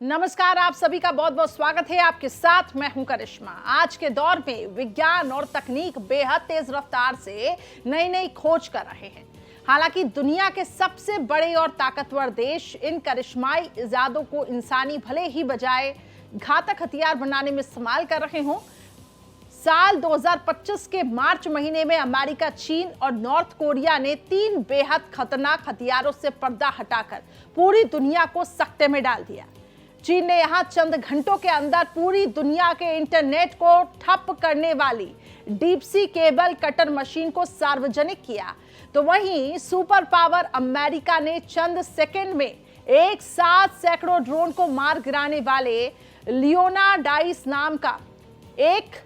नमस्कार, आप सभी का बहुत बहुत स्वागत है। आपके साथ मैं हूं करिश्मा। आज के दौर में विज्ञान और तकनीक बेहद तेज रफ्तार से नई नई खोज कर रहे हैं। हालांकि दुनिया के सबसे बड़े और ताकतवर देश इन करिश्माई इजादों को इंसानी भले ही बजाय घातक हथियार बनाने में इस्तेमाल कर रहे हों। साल 2025 के मार्च महीने में अमेरिका, चीन और नॉर्थ कोरिया ने 3 बेहद खतरनाक हथियारों से पर्दा हटाकर पूरी दुनिया को सकते में डाल दिया। चीन ने यहां चंद घंटों के अंदर पूरी दुनिया के इंटरनेट को ठप करने वाली deep sea cable cutter machine को सार्वजनिक किया, तो वहीं सुपर पावर अमेरिका ने चंद सेकंड में एक साथ सैकड़ों ड्रोन को मार गिराने वाले लियोनार्डाइस नाम का एक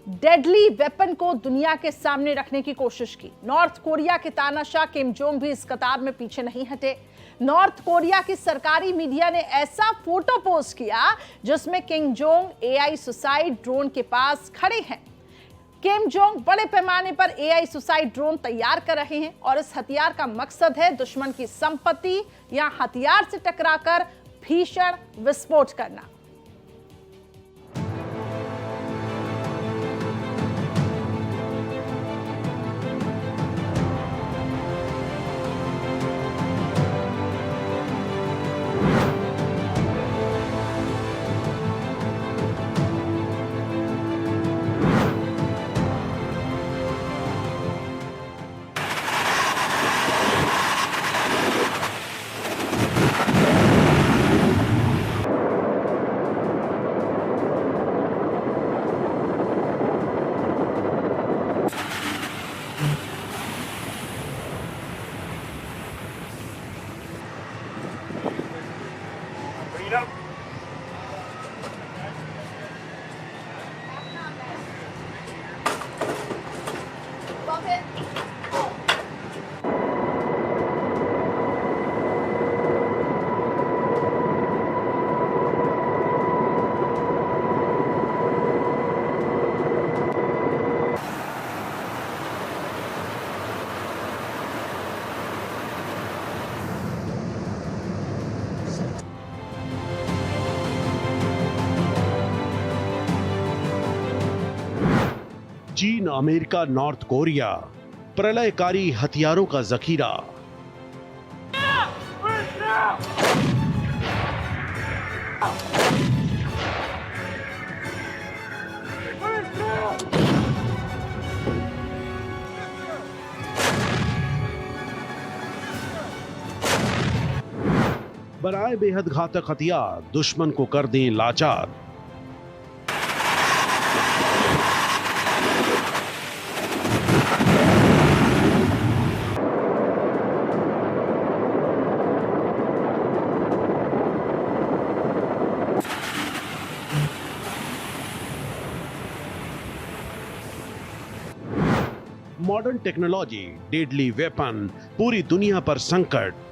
डेडली वेपन को दुनिया के सामने रखने की कोशिश की। नॉर्थ कोरिया के तानाशाह किम जोंग भी इस कतार में पीछे नहीं हटे। नॉर्थ कोरिया की सरकारी मीडिया ने ऐसा फोटो पोस्ट किया जिसमें Kim Jong AI suicide drone के पास खड़े हैं। किम जोंग बड़े पैमाने पर एआई सुसाइड ड्रोन तैयार कर रहे हैं और इस हथियार का मकसद है दुश्मन की संपत्ति या हथियार से टकराकर भीषण विस्फोट करना। चीन, अमेरिका, नॉर्थ कोरिया, प्रलयकारी हथियारों का जखीरा। बनाए बेहद घातक हथियार, दुश्मन को कर दें लाचार। मॉडर्न टेक्नोलॉजी, डेडली वेपन, पूरी दुनिया पर संकट।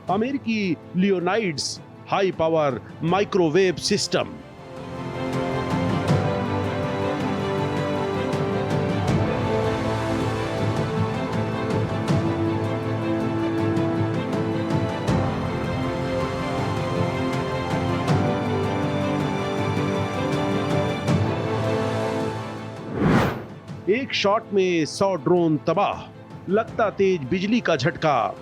अमेरिकी लियोनाइड्स हाई पावर माइक्रोवेव सिस्टम। एक शॉट में 100 ड्रोन तबाह, लगता तेज बिजली का झटका।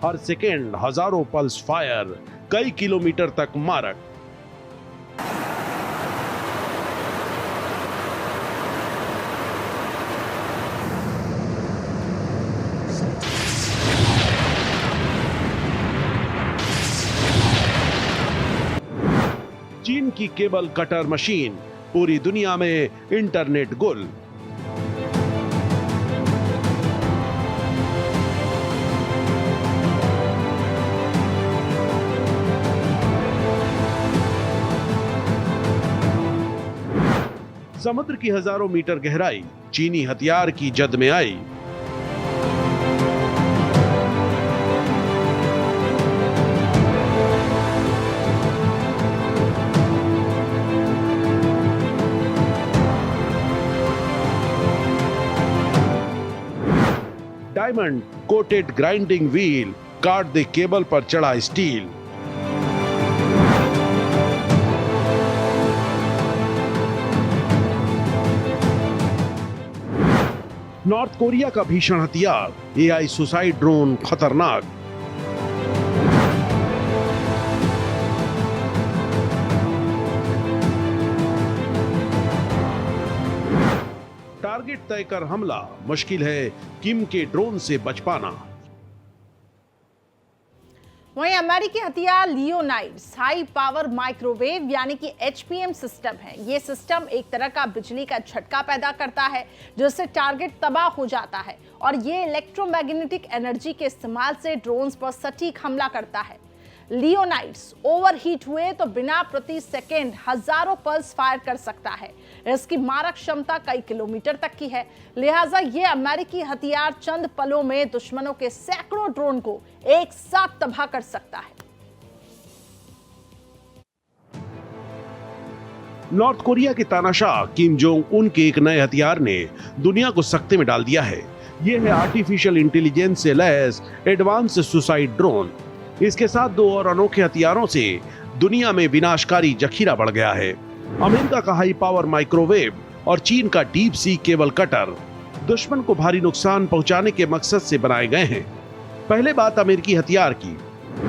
हर सेकेंड हजारों पल्स फायर, कई किलोमीटर तक मारक। चीन की केबल कटर मशीन, पूरी दुनिया में इंटरनेट गुल। समुद्र की हजारों मीटर गहराई चीनी हथियार की जद में आई। डायमंड कोटेड ग्राइंडिंग व्हील काट दे केबल पर चढ़ा स्टील। नॉर्थ कोरिया का भीषण हथियार एआई सुसाइड ड्रोन खतरनाक। टारगेट तय कर हमला, मुश्किल है किम के ड्रोन से बच पाना। वहीं अमेरिकी हथियार लियोनाइड्स हाई पावर माइक्रोवेव यानी कि एचपीएम सिस्टम है। ये सिस्टम एक तरह का बिजली का झटका पैदा करता है जिससे टारगेट तबाह हो जाता है और ये इलेक्ट्रोमैग्नेटिक एनर्जी के इस्तेमाल से ड्रोन्स पर सटीक हमला करता है। लियोनाइड्स ओवरहीट हुए तो बिना प्रति सेकेंड हजारों पल्स फायर कर सकता है। इसकी मारक क्षमता कई किलोमीटर तक की है, लिहाजा ये अमेरिकी हथियार चंद पलों में दुश्मनों के सैकड़ों ड्रोन को एक साथ तबाह कर सकता है। नॉर्थ कोरिया के तानाशाह किम जोंग उन के एक नए हथियार ने दुनिया को सकते में डाल दिया है। यह है आर्टिफिशियल इंटेलिजेंस से लैस एडवांस सुसाइड ड्रोन। इसके साथ दो और अनोखे हथियारों से दुनिया में विनाशकारी जखीरा बढ़ गया है। अमेरिका का हाई पावर माइक्रोवेव और चीन का डीप सी केबल कटर दुश्मन को भारी नुकसान पहुंचाने के मकसद से बनाए गए हैं। पहले बात अमेरिकी हथियार की।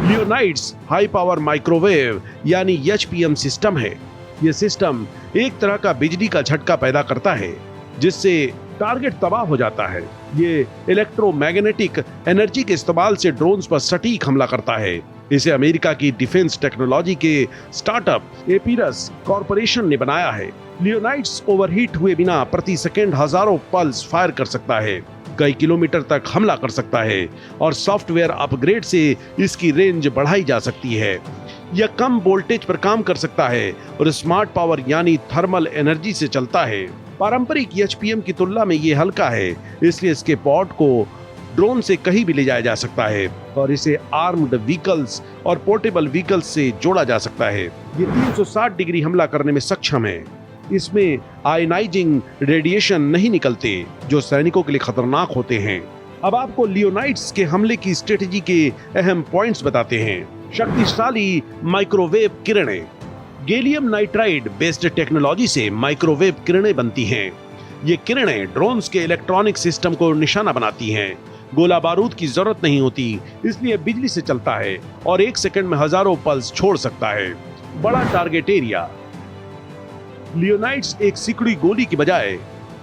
लियोनाइड्स हाई पावर माइक्रोवेव यानी एचपीएम सिस्टम है। यह सिस्टम एक तरह का बिजली का झटका पैदा करता है जिससे टारगेट तबाह हो जाता है। ये इलेक्ट्रोमैग्नेटिक एनर्जी के इस्तेमाल से ड्रोन्स पर सटीक हमला करता है। इसे अमेरिका की डिफेंस टेक्नोलॉजी के स्टार्टअप एपिरस कॉर्पोरेशन ने बनाया है। लियोनाइड्स ओवरहीट हुए बिना प्रति सेकंड हजारों पल्स फायर कर सकता है, कई किलोमीटर तक हमला कर सकता है और सॉफ्टवेयर अपग्रेड से इसकी रेंज बढ़ाई जा सकती है। यह कम वोल्टेज पर काम कर सकता है और स्मार्ट पावर यानी थर्मल एनर्जी से चलता है। पारंपरिक एचपीएम की तुलना में ये हल्का है, इसलिए इसके पॉड को ड्रोन से कहीं भी ले जाया जा सकता है और इसे आर्म्ड व्हीकल्स और पोर्टेबल व्हीकल्स से जोड़ा जा सकता है। ये 360 डिग्री हमला करने में सक्षम है। इसमें आयनाइजिंग रेडिएशन नहीं निकलते जो सैनिकों के लिए खतरनाक होते हैं। अब आपको लियोनाइड्स के हमले की स्ट्रेटेजी के अहम पॉइंट्स बताते हैं। शक्तिशाली माइक्रोवेव किरणें। गैलियम नाइट्राइड बेस्ड टेक्नोलॉजी से माइक्रोवेव किरणें बनती हैं। ये किरणें ड्रोन्स के इलेक्ट्रॉनिक सिस्टम को निशाना बनाती हैं। गोला बारूद की जरूरत नहीं होती, इसलिए बिजली से चलता है और एक सेकंड में हजारों पल्स छोड़ सकता है। बड़ा टारगेट एरिया। लियोनाइड्स एक सिकुड़ी गोली की बजाय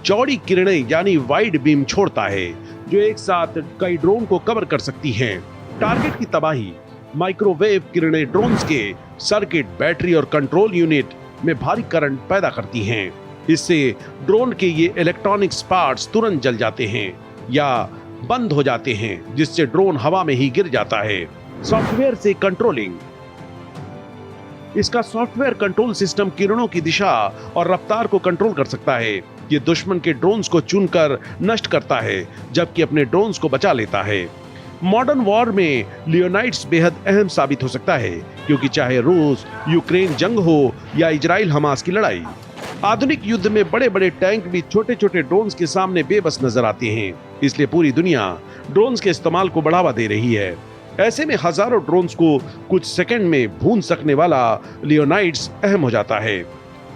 चौड़ी किरणें यानी वाइड बीम छोड़ता है जो एक साथ कई ड्रोन को कवर कर सकती हैं। टारगेट की तबाही। माइक्रोवेव किरणें ड्रोन्स के सर्किट, बैटरी और कंट्रोल यूनिट में भारी करंट पैदा करती हैं। इससे ड्रोन के ये इलेक्ट्रॉनिक्स पार्ट्स तुरंत जल जाते हैं या बंद हो जाते हैं, जिससे ड्रोन हवा में ही गिर जाता है। सॉफ्टवेयर से कंट्रोलिंग। इसका सॉफ्टवेयर कंट्रोल सिस्टम किरणों की दिशा और रफ्तार को कंट्रोल कर सकता है। ये दुश्मन के ड्रोन्स को चुनकर नष्ट करता है जबकि अपने ड्रोन्स को बचा लेता है। मॉडर्न वॉर में लियोनाइड्स बेहद अहम साबित हो सकता है क्योंकि चाहे रूस यूक्रेन जंग हो या इजराइल हमास की लड़ाई, आधुनिक युद्ध में बड़े बड़े टैंक भी छोटे छोटे ड्रोन्स के सामने बेबस नजर आते हैं। इसलिए पूरी दुनिया ड्रोन्स के इस्तेमाल को बढ़ावा दे रही है। ऐसे में हजारों ड्रोन्स को कुछ सेकंड में भून सकने वाला लियोनाइड्स अहम हो जाता है।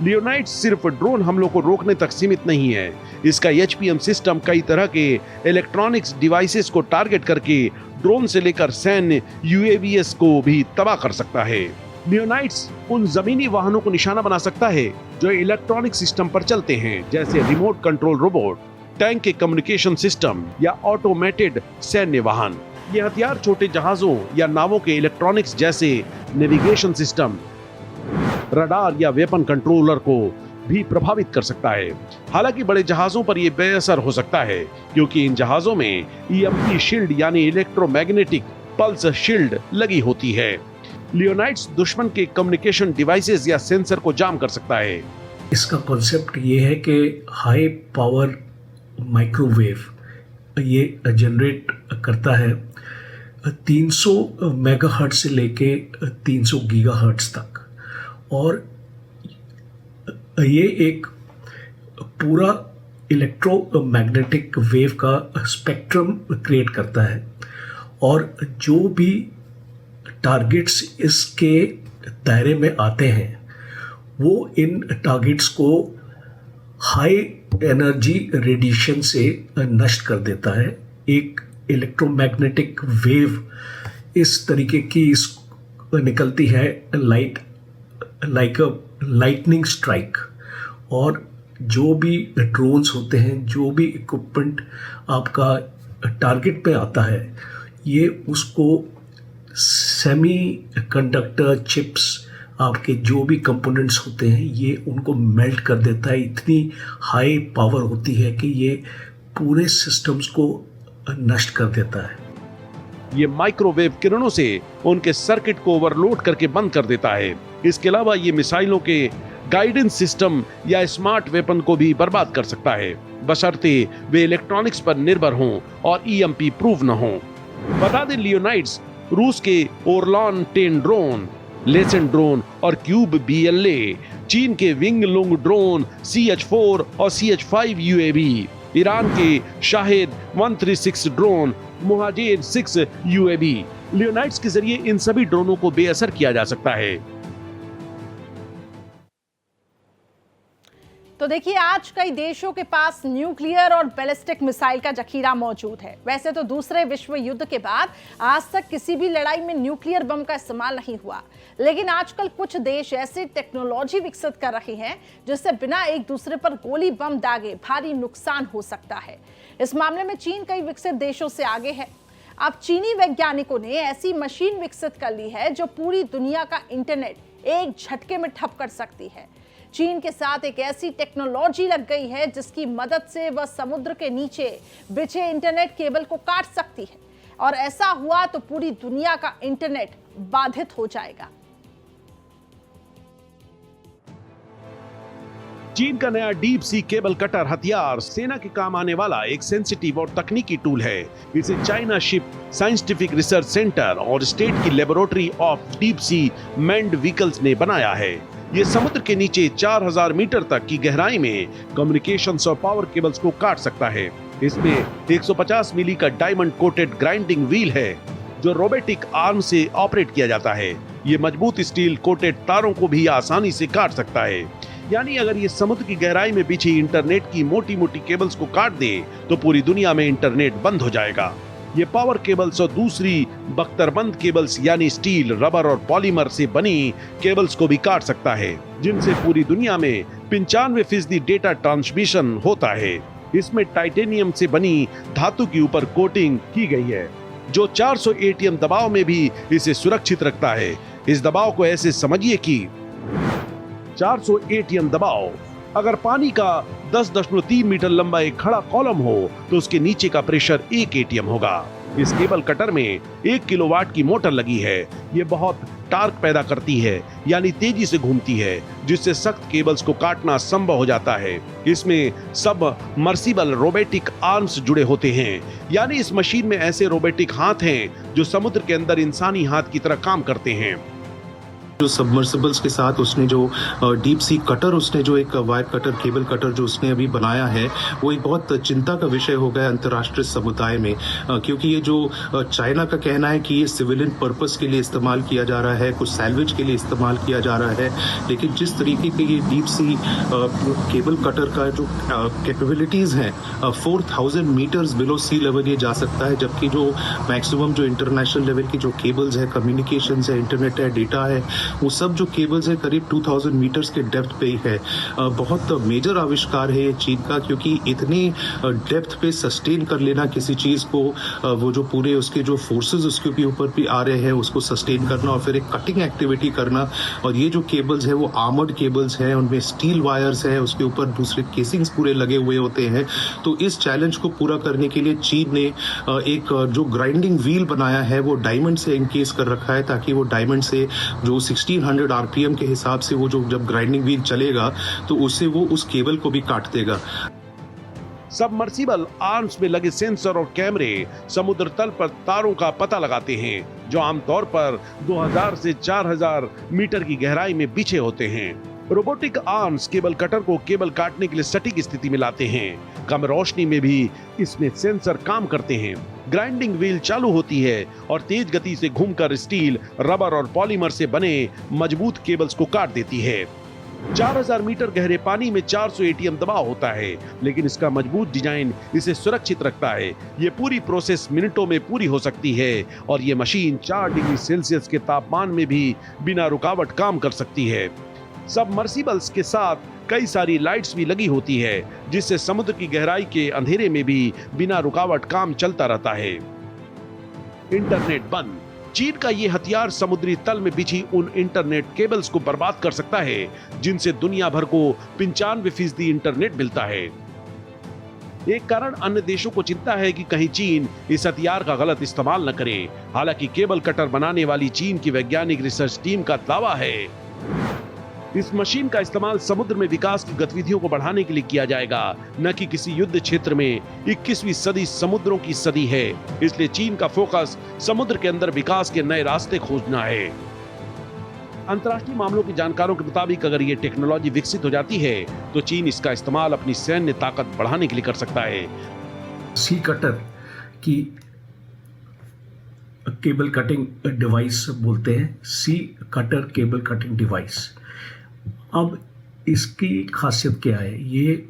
लियोनाइड्स सिर्फ ड्रोन हमलों को रोकने तक सीमित नहीं है। इसका एचपीएम सिस्टम कई तरह के इलेक्ट्रॉनिक्स डिवाइसेस को टारगेट करके ड्रोन से लेकर सैन्य यूएवीएस को भी तबाह कर सकता है। लियोनाइड्स उन जमीनी वाहनों को निशाना बना सकता है जो इलेक्ट्रॉनिक सिस्टम पर चलते हैं, जैसे रिमोट कंट्रोल रोबोट, टैंक के कम्युनिकेशन सिस्टम या ऑटोमेटेड सैन्य वाहन। ये हथियार छोटे जहाजों या नावों के इलेक्ट्रॉनिक्स जैसे नेविगेशन सिस्टम, रडार या वेपन कंट्रोलर को भी प्रभावित कर सकता है। हालांकि बड़े जहाजों पर यह बेअसर हो सकता है क्योंकि इन जहाजों में ईएमपी शील्ड यानी इलेक्ट्रोमैग्नेटिक पल्स शील्ड लगी होती है। लियोनाइड्स दुश्मन के कम्युनिकेशन डिवाइसेस या सेंसर को जाम कर सकता है। इसका कॉन्सेप्ट ये है कि हाई पावर माइक्रोवेव ये जनरेट करता है 300 मेगाहर्ट्ज से लेके 300 गीगाहर्ट्ज तक, और ये एक पूरा इलेक्ट्रोमैग्नेटिक वेव का स्पेक्ट्रम क्रिएट करता है, और जो भी टारगेट्स इसके दायरे में आते हैं वो इन टारगेट्स को हाई एनर्जी रेडिएशन से नष्ट कर देता है। एक इलेक्ट्रोमैग्नेटिक वेव इस तरीके की निकलती है लाइक अ लाइटनिंग स्ट्राइक, और जो भी ड्रोन्स होते हैं, जो भी इक्विपमेंट आपका टारगेट पे आता है, ये उसको सेमी कंडक्टर चिप्स, आपके जो भी कंपोनेंट्स होते हैं, ये उनको मेल्ट कर देता है। इतनी हाई पावर होती है कि ये पूरे सिस्टम्स को नष्ट कर देता है। ये माइक्रोवेव किरणों से उनके सर्किट को ओवरलोड करके बंद कर देता है। इसके अलावा ये मिसाइलों के गाइडेंस सिस्टम या स्मार्ट वेपन को भी बर्बाद कर सकता है, बशर्ते वे इलेक्ट्रॉनिक्स पर निर्भर हों और ईएमपी प्रूव न हों। बता दें, लियोनाइड्स रूस के ओरलॉन 10 ड्रोन, लेसन ड्रोन और क्यूब BLA, चीन के विंग लुंग ड्रोन CH-4 और CH-5 UAV, ईरान के शाहिद 136 ड्रोन, मुहाजिर 6 UAV। लियोनाइड्स के जरिए इन सभी ड्रोनों को बेअसर किया जा सकता है। तो देखिए, आज कई देशों के पास न्यूक्लियर और बैलिस्टिक मिसाइल का जखीरा मौजूद है। वैसे तो दूसरे विश्व युद्ध के बाद आज तक किसी भी लड़ाई में न्यूक्लियर बम का इस्तेमाल नहीं हुआ, लेकिन आजकल कुछ देश ऐसी टेक्नोलॉजी विकसित कर रहे हैं जिससे बिना एक दूसरे पर गोली बम दागे भारी नुकसान हो सकता है। इस मामले में चीन कई विकसित देशों से आगे है। अब चीनी वैज्ञानिकों ने ऐसी मशीन विकसित कर ली है जो पूरी दुनिया का इंटरनेट एक झटके में ठप कर सकती है। चीन के साथ एक ऐसी टेक्नोलॉजी लग गई है जिसकी मदद से वह समुद्र के नीचे बिछे इंटरनेट केबल को काट सकती है, और ऐसा हुआ तो पूरी दुनिया का इंटरनेट बाधित हो जाएगा। चीन का नया डीप सी केबल कटर हथियार सेना के काम आने वाला एक सेंसिटिव और तकनीकी टूल है। इसे China ship scientific research centre और स्टेट की laboratory of deep sea manned vehicles ने बनाया है। ये समुद्र के नीचे 4000 मीटर तक की गहराई में कम्युनिकेशंस और पावर केबल्स को काट सकता है। इसमें 150 मिली का डायमंड कोटेड ग्राइंडिंग व्हील है जो रोबोटिक आर्म से ऑपरेट किया जाता है। ये मजबूत स्टील कोटेड तारों को भी आसानी से काट सकता है। यानी अगर ये समुद्र की गहराई में बिछी इंटरनेट की मोटी मोटी केबल्स को काट दे तो पूरी दुनिया में इंटरनेट बंद हो जाएगा। ये पावर केबल्स और दूसरी बख्तरबंद केबल्स यानी स्टील, रबर और पॉलीमर से बनी केबल्स को भी काट सकता है, जिनसे पूरी दुनिया में 95% डेटा ट्रांसमिशन होता है। इसमें टाइटेनियम से बनी धातु के ऊपर कोटिंग की गई है जो 400 ATM दबाव में भी इसे सुरक्षित रखता है। इस दबाव को ऐसे समझिए कि 400 ATM दबाव, अगर पानी का 10.3 मीटर लंबा एक खड़ा कॉलम हो तो उसके नीचे का प्रेशर 1 ATM होगा। इस केबल कटर में 1 किलोवाट की मोटर लगी है। ये बहुत टार्क पैदा करती है, यानी तेजी से घूमती है, जिससे सख्त केबल्स को काटना संभव हो जाता है। इसमें सब मर्सिबल रोबोटिक आर्म्स जुड़े होते हैं, यानी इस मशीन में ऐसे रोबोटिक हाथ हैं जो समुद्र के अंदर इंसानी हाथ की तरह काम करते हैं। जो सबमर्सिबल्स के साथ उसने जो डीप सी कटर, उसने जो एक वायर कटर, केबल कटर जो उसने अभी बनाया है, वो एक बहुत चिंता का विषय हो गया अंतर्राष्ट्रीय समुदाय में, क्योंकि ये जो चाइना का कहना है कि ये सिविलियन पर्पस के लिए इस्तेमाल किया जा रहा है, कुछ सैल्वेज के लिए इस्तेमाल किया जा रहा है, लेकिन जिस तरीके के ये डीप सी केबल कटर का जो कैपेबिलिटीज हैं, 4000 मीटर्स बिलो सी लेवल ये जा सकता है, जबकि जो मैक्सिमम जो इंटरनेशनल लेवल की जो केबल्स है, कम्युनिकेशंस है, इंटरनेट है, डेटा है, वो सब जो केबल्स है करीब 2000 मीटर्स के डेप्थ पे ही है। बहुत मेजर आविष्कार है ये चीन का, क्योंकि इतनी डेप्थ पे सस्टेन कर लेना किसी चीज को, वो जो पूरे उसके जो फोर्सेस उसके भी ऊपर भी आ रहे हैं उसको सस्टेन करना और फिर एक कटिंग एक्टिविटी करना। और ये जो केबल्स है वो आर्मर्ड केबल्स हैं, उनमें स्टील वायर्स है, उसके ऊपर दूसरे केसिंग्स पूरे लगे हुए होते हैं। तो इस चैलेंज को पूरा करने के लिए चीन ने एक जो ग्राइंडिंग व्हील बनाया है वो डायमंड से एनकेस कर रखा है, ताकि वो डायमंड से जो 1600 आरपीएम के हिसाब से वो जो जब ग्राइंडिंग व्हील चलेगा तो उससे वो उस केबल को भी काट देगा। सबमर्सिबल आर्म्स में लगे सेंसर और कैमरे समुद्र तल पर तारों का पता लगाते हैं, जो आमतौर पर 2000 से 4000 मीटर की गहराई में बिछे होते हैं। रोबोटिक आर्म्स केबल कटर को केबल काटने के लिए सटीक स्थिति में लाते हैं। कम रोशनी में भी इसमें सेंसर काम करते हैं। ग्राइंडिंग व्हील चालू होती है और तेज गति से घूमकर स्टील, रबर और पॉलीमर से बने मजबूत केबल्स को काट देती है। 4000 मीटर गहरे पानी में 400 एटीएम दबाव होता है, लेकिन इसका मजबूत डिजाइन इसे सुरक्षित रखता है। ये पूरी प्रोसेस मिनटों में पूरी हो सकती है और ये मशीन 4 डिग्री सेल्सियस के तापमान में भी बिना रुकावट काम कर सकती है। सबमर्सिबल्स के साथ कई सारी लाइट्स भी लगी होती है, जिससे समुद्र की गहराई के अंधेरे में भी बिना रुकावट काम चलता रहता है। इंटरनेट बंद। चीन का ये हथियार समुद्री तल में बिछी उन इंटरनेट केबल्स को बर्बाद कर सकता है जिनसे दुनिया भर को 95% इंटरनेट मिलता है। एक कारण अन्य देशों को चिंता है कि कहीं चीन इस हथियार का गलत इस्तेमाल न करे। हालांकि केबल कटर बनाने वाली चीन की वैज्ञानिक रिसर्च टीम का दावा है इस मशीन का इस्तेमाल समुद्र में विकास की गतिविधियों को बढ़ाने के लिए किया जाएगा, न कि किसी युद्ध क्षेत्र में। 21वीं सदी समुद्रों की सदी है, इसलिए चीन का फोकस समुद्र के अंदर विकास के नए रास्ते खोजना है। अंतर्राष्ट्रीय मामलों के जानकारों के मुताबिक अगर ये टेक्नोलॉजी विकसित हो जाती है तो चीन इसका इस्तेमाल अपनी सैन्य ताकत बढ़ाने के लिए कर सकता है। सी कटर की केबल कटिंग डिवाइस बोलते हैं, सी कटर केबल कटिंग डिवाइस। अब इसकी खासियत क्या है? ये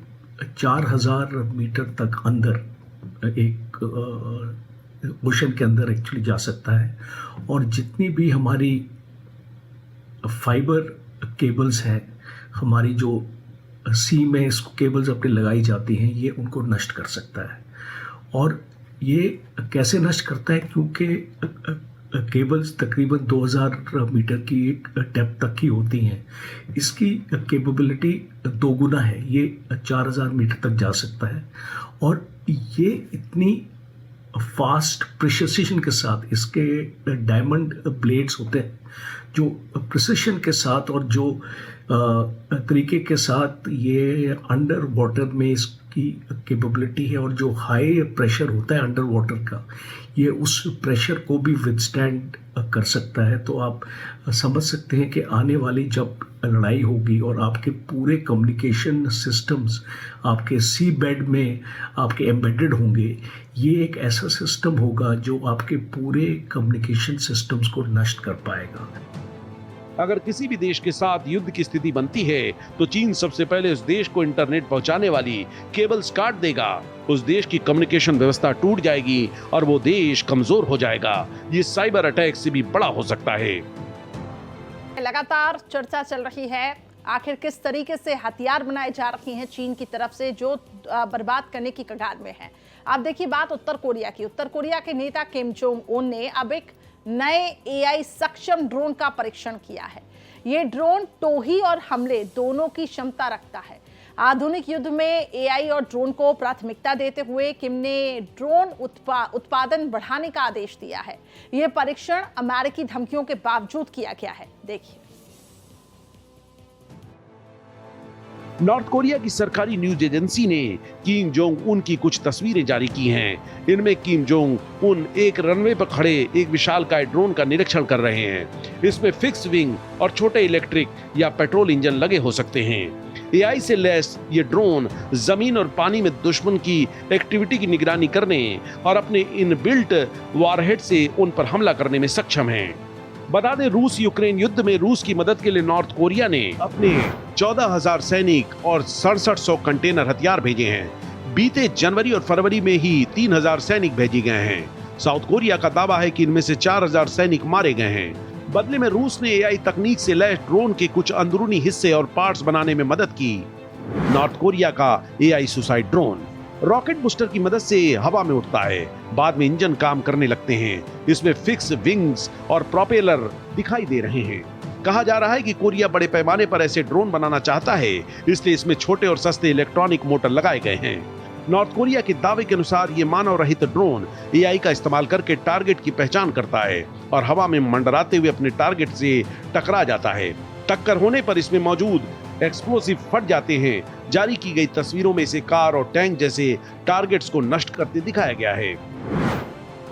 4000 मीटर तक अंदर एक ओशन के अंदर एक्चुअली जा सकता है और जितनी भी हमारी फाइबर केबल्स हैं, हमारी जो सी में इसको केबल्स अपनी लगाई जाती हैं, ये उनको नष्ट कर सकता है। और ये कैसे नष्ट करता है? क्योंकि केबल्स तकरीबन 2000 मीटर की एक डेप्थ तक की होती हैं। इसकी कैपेबिलिटी 2 गुना है, ये 4000 मीटर तक जा सकता है। और ये इतनी फास्ट प्रिसिशन के साथ, इसके डायमंड ब्लेड्स होते हैं जो प्रिसिशन के साथ और जो तरीके के साथ ये अंडर वाटर में इसकी कैपेबिलिटी है, और जो हाई प्रेशर होता है अंडर वाटर का, ये उस प्रेशर को भी विदस्टैंड कर सकता है। तो आप समझ सकते हैं कि आने वाली जब लड़ाई होगी और आपके पूरे कम्युनिकेशन सिस्टम्स आपके सी बेड में आपके एम्बेडेड होंगे, ये एक ऐसा सिस्टम होगा जो आपके पूरे कम्युनिकेशन सिस्टम्स को नष्ट कर पाएगा। अगर किसी भी देश के साथ युद्ध की स्थिति बनती है तो चीन सबसे पहले उस देश को इंटरनेट पहुंचाने वाली केबल्स काट देगा। उस देश की कम्युनिकेशन व्यवस्था टूट जाएगी और वो देश कमजोर हो जाएगा। ये साइबर अटैक से भी बड़ा हो सकता है। लगातार चर्चा चल रही है आखिर किस तरीके से हथियार बनाए जा रहे हैं चीन की तरफ से जो बर्बाद करने की कगार में है। आप देखिए बात उत्तर कोरिया की। उत्तर कोरिया के नेता किम जोंग उन ने अब एक नए एआई सक्षम ड्रोन का परीक्षण किया है। ये ड्रोन टोही और हमले दोनों की क्षमता रखता है। आधुनिक युद्ध में एआई और ड्रोन को प्राथमिकता देते हुए किम ने ड्रोन उत्पादन बढ़ाने का आदेश दिया है। यह परीक्षण अमेरिकी धमकियों के बावजूद किया गया है। देखिए, नॉर्थ कोरिया की सरकारी न्यूज एजेंसी ने किम जोंग उन की कुछ तस्वीरें जारी की हैं। इनमें किम जोंग उन एक रनवे पर खड़े एक विशालकाय ड्रोन का निरीक्षण कर रहे हैं। इसमें फिक्स विंग और छोटे इलेक्ट्रिक या पेट्रोल इंजन लगे हो सकते हैं। एआई से लैस ये ड्रोन जमीन और पानी में दुश्मन की एक्टिविटी की निगरानी करने और अपने इनबिल्ट वॉरहेड से उन पर हमला करने में सक्षम हैं। बता दें, रूस यूक्रेन युद्ध में रूस की मदद के लिए नॉर्थ कोरिया ने अपने 14,000 सैनिक और 6700 कंटेनर हथियार भेजे हैं। बीते जनवरी और फरवरी में ही 3000 सैनिक भेजे गए हैं। साउथ कोरिया का दावा है कि इनमें से 4000 सैनिक मारे गए हैं। बदले में रूस ने एआई तकनीक से लैस ड्रोन के कुछ अंदरूनी हिस्से और पार्ट्स बनाने में मदद की। नॉर्थ कोरिया का AI suicide drone rocket booster की मदद से हवा में उड़ता है, बाद में इंजन काम करने लगते हैं। इसमें फिक्स विंग्स और प्रोपेलर दिखाई दे रहे हैं। कहा जा रहा है कि कोरिया बड़े पैमाने पर ऐसे ड्रोन बनाना चाहता है, इसलिए इसमें छोटे और सस्ते इलेक्ट्रॉनिक मोटर लगाए गए हैं। नॉर्थ कोरिया के दावे के अनुसार ये मानव रहित ड्रोन एआई का इस्तेमाल करके टारगेट की पहचान करता है और हवा में मंडराते हुए अपने टारगेट से टकरा जाता है। टक्कर होने पर इसमें मौजूद एक्सप्लोसिव फट जाते हैं। जारी की गई तस्वीरों में इसे कार और टैंक जैसे टारगेट्स को नष्ट करते दिखाया गया है।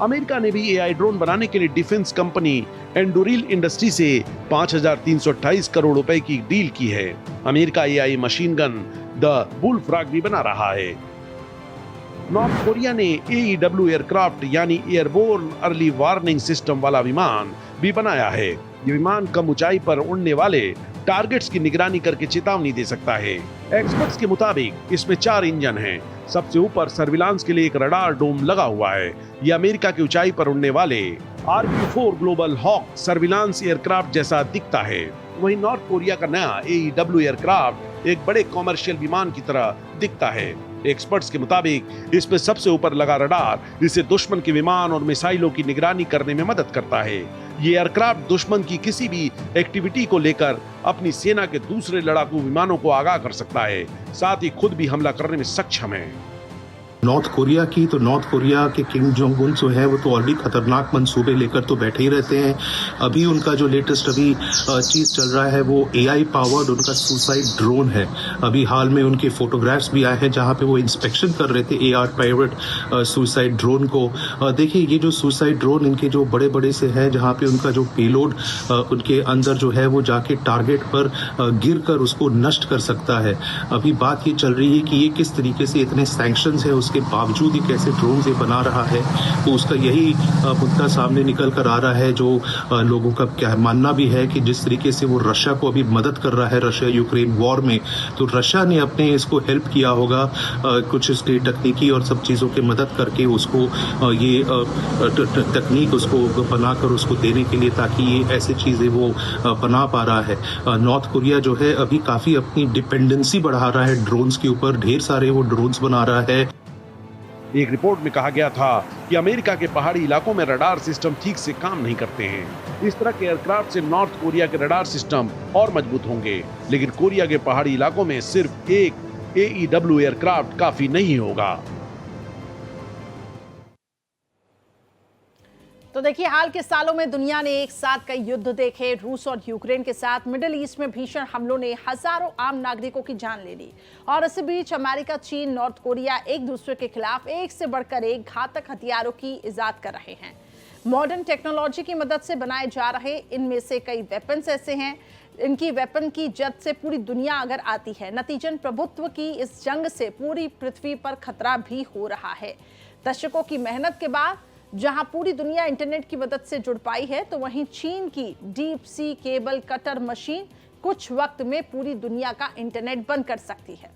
अमेरिका ने भी एआई ड्रोन बनाने के लिए डिफेंस कंपनी एंडुरिल इंडस्ट्री से 5,328 करोड़ रुपए की डील की है। America AI machine gun the bullfrog भी बना रहा है। नॉर्थ कोरिया ने AEW एयरक्राफ्ट यानी एयरबोर्न अर्ली वार्निंग सिस्टम वाला विमान भी बनाया है। ये विमान कम ऊंचाई पर उड़ने वाले टारगेट्स की निगरानी करके चेतावनी दे सकता है। एक्सपर्ट्स के मुताबिक इसमें 4 इंजन हैं। सबसे ऊपर सर्विलांस के लिए एक रडार डोम लगा हुआ है। यह अमेरिका की ऊंचाई पर उड़ने वाले RQ-4 global hoc surveillance aircraft जैसा दिखता है। वहीं नॉर्थ कोरिया का नया AEW एयरक्राफ्ट एक बड़े कॉमर्शियल विमान की तरह दिखता है। एक्सपर्ट्स के मुताबिक इसमें सबसे ऊपर लगा रडार इसे दुश्मन के विमान और मिसाइलों की निगरानी करने में मदद करता है। ये एयरक्राफ्ट दुश्मन की किसी भी एक्टिविटी को लेकर अपनी सेना के दूसरे लड़ाकू विमानों को आगाह कर सकता है, साथ ही खुद भी हमला करने में सक्षम है। नॉर्थ कोरिया की तो नॉर्थ कोरिया के किम जोंग उन जो है वो तो ऑलरेडी खतरनाक मंसूबे लेकर तो बैठे ही रहते हैं। अभी उनका जो लेटेस्ट अभी चीज चल रहा है वो एआई पावर्ड उनका सुसाइड ड्रोन है। अभी हाल में उनके फोटोग्राफ्स भी आए हैं जहां पे वो इंस्पेक्शन कर रहे थे एआर पावर्ड सुसाइड ड्रोन को। देखिए ये जो सुसाइड ड्रोन इनके जो बड़े बड़े से है जहां पे उनका जो पेलोड उनके अंदर जो है वो जाके टारगेट पर गिर कर उसको नष्ट कर सकता है। अभी बात ये चल रही है कि ये किस तरीके से इतने सैंक्शंस है उसके बावजूद ही कैसे ड्रोन से बना रहा है, तो उसका यही मुद्दा सामने निकल कर आ रहा है। जो लोगों का क्या मानना भी है कि जिस तरीके से वो रशिया को अभी मदद कर रहा है रशिया यूक्रेन वॉर में, तो रशिया ने अपने इसको हेल्प किया होगा कुछ इसके तकनीकी और सब चीज़ों की मदद करके उसको ये तकनीक उसको बनाकर उसको देने के लिए, ताकि ये ऐसी चीज़ें वो बना पा रहा है। नॉर्थ कोरिया जो है अभी काफ़ी अपनी डिपेंडेंसी बढ़ा रहा है ड्रोन्स के ऊपर, ढेर सारे वो ड्रोन्स बना रहा है। एक रिपोर्ट में कहा गया था कि अमेरिका के पहाड़ी इलाकों में रडार सिस्टम ठीक से काम नहीं करते हैं। इस तरह के एयरक्राफ्ट से नॉर्थ कोरिया के रडार सिस्टम और मजबूत होंगे, लेकिन कोरिया के पहाड़ी इलाकों में सिर्फ एक AEW एयरक्राफ्ट काफी नहीं होगा। तो देखिए, हाल के सालों में दुनिया ने एक साथ कई युद्ध देखे। रूस और यूक्रेन के साथ मिडिल ईस्ट में भीषण हमलों ने हजारों आम नागरिकों की जान ले ली, और इसी बीच अमेरिका, चीन, नॉर्थ कोरिया एक दूसरे के खिलाफ एक से बढ़कर एक घातक हथियारों की इजाद कर रहे हैं। मॉडर्न टेक्नोलॉजी की मदद से बनाए जा रहे इनमें से कई वेपन्स ऐसे हैं, इनकी वेपन की जद से पूरी दुनिया अगर आती है, नतीजन प्रभुत्व की इस जंग से पूरी पृथ्वी पर खतरा भी हो रहा है। दशकों की मेहनत के बाद जहां पूरी दुनिया इंटरनेट की मदद से जुड़ पाई है, तो वहीं चीन की deep sea cable cutter machine कुछ वक्त में पूरी दुनिया का इंटरनेट बंद कर सकती है।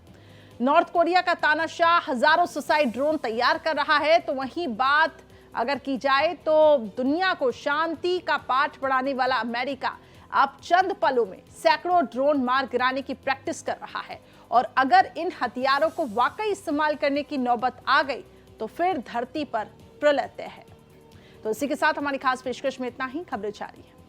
नॉर्थ कोरिया का तानाशाह हजारों सुसाइड ड्रोन तैयार कर रहा है, तो वहीं बात अगर की जाए तो दुनिया को शांति का पाठ पढ़ाने वाला अमेरिका अब चंद पलों में सैकड़ों ड्रोन मार गिराने की प्रैक्टिस कर रहा है। और अगर इन हथियारों को वाकई इस्तेमाल करने की नौबत आ गई तो फिर धरती पर प्रलय है। तो इसी के साथ हमारी खास पेशकश में इतना ही। खबरें जारी है।